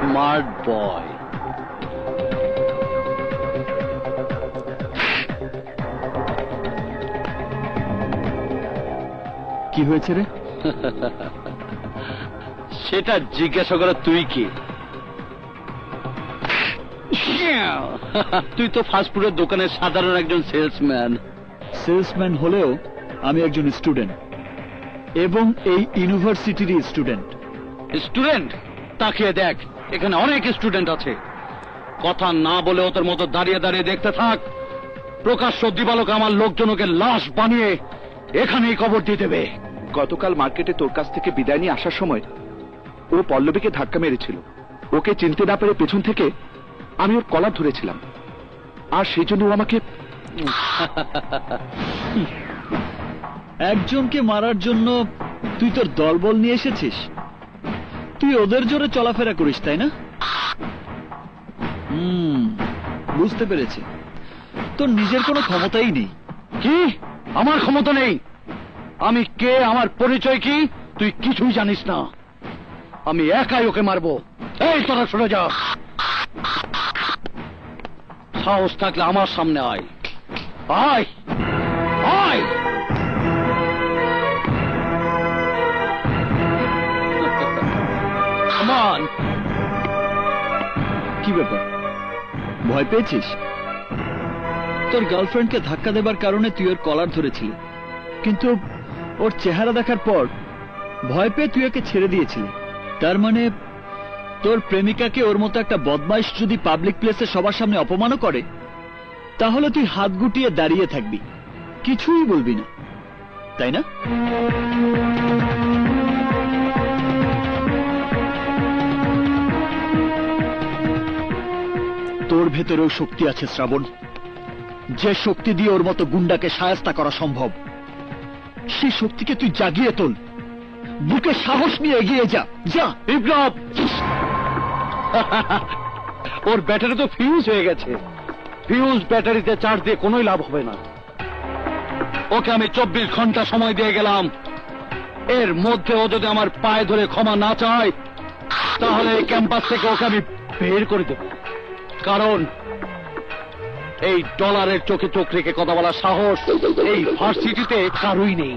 Smart boy. কি হয়েছে রে? সেটা জিজ্ঞাসা করে তুই কি? তুই তো ফাস্টফুডের দোকানের সাধারণ একজন সেলসম্যান। সেলসম্যান হলেও আমি একজন স্টুডেন্ট, এবং এই ইউনিভার্সিটির স্টুডেন্ট। স্টুডেন্ট? তাকিয়ে দেখ, এখানে অনেক স্টুডেন্ট আছে। কথা না বলে ওদের মতো দাঁড়িয়ে দাঁড়িয়ে দেখতে থাক। প্রকাশ্য দিবালোকে আমার লোকজনকে লাশ বানিয়ে এখানেই কবর দিয়ে দেবে। গতকাল মার্কেটে তোর কাছ থেকে বিদায় নিয়ে আসার সময় ও পল্লবীকে ধাক্কা মেরেছিল। ওকে চিনতে না পেরে পেছন থেকে আমি ওর কলার ধরেছিলাম, আর সেই জন্য ও আমাকে একজনকে মারার জন্য তুই তোর দলবল নিয়ে এসেছিস? তুই ওদের জোরে চলাফেরা করিস, তাই না? বুঝতে পেরেছি, তোর নিজের কোনো ক্ষমতাই নেই। কি? আমার ক্ষমতা নেই? আমি কে, আমার পরিচয় কি, তুই কিছুই জানিস না। আমি একাই ওকে মারবো। এই তোরা সরে যা। সাহস থাকলে আমার সামনে আয়। আয় আয়। Come on! কি ব্যাপার, ভয় পেয়েছিস? তোর গার্লফ্রেন্ডকে ধাক্কা দেবার কারণে তুই ওর কলার ধরেছিলি, কিন্তু ওর চেহারা দেখার পর ভয় পেয়ে তুই ওকে ছেড়ে দিয়েছিলি। তার মানে তোর প্রেমিকাকে ওর মতো একটা বদমাইশ যদি পাবলিক প্লেসে সবার সামনে অপমানও করে, তাহলে তুই হাত গুটিয়ে দাঁড়িয়ে থাকবি, কিছুই বলবি না, তাই না? তোর ভেতরেও শক্তি আছে শ্রাবণ, যে শক্তি দিয়ে ওর মতো গুন্ডাকে শায়েস্তা করা সম্ভব। সেই শক্তিকে তুই জাগিয়ে তোল, বুকে সাহস নিয়ে এগিয়ে যা। যা বিপ্লব! ওর ব্যাটারি তো ফিউজ হয়ে গেছে। ফিউজ ব্যাটারিতে চার্জ দিয়ে কোনোই লাভ হবে না। ওকে আমি 24 ঘন্টা সময় দিয়ে গেলাম। এর মধ্যে ও যদি আমার পায়ে ধরে ক্ষমা না চায়, তাহলে এই ক্যাম্পাস থেকে ওকে আমি বের করে দেব। কারণ এই ডলারের চোখে চোখ রেখে কথা বলার সাহস এই ভার্সিটিতে কারোই নেই।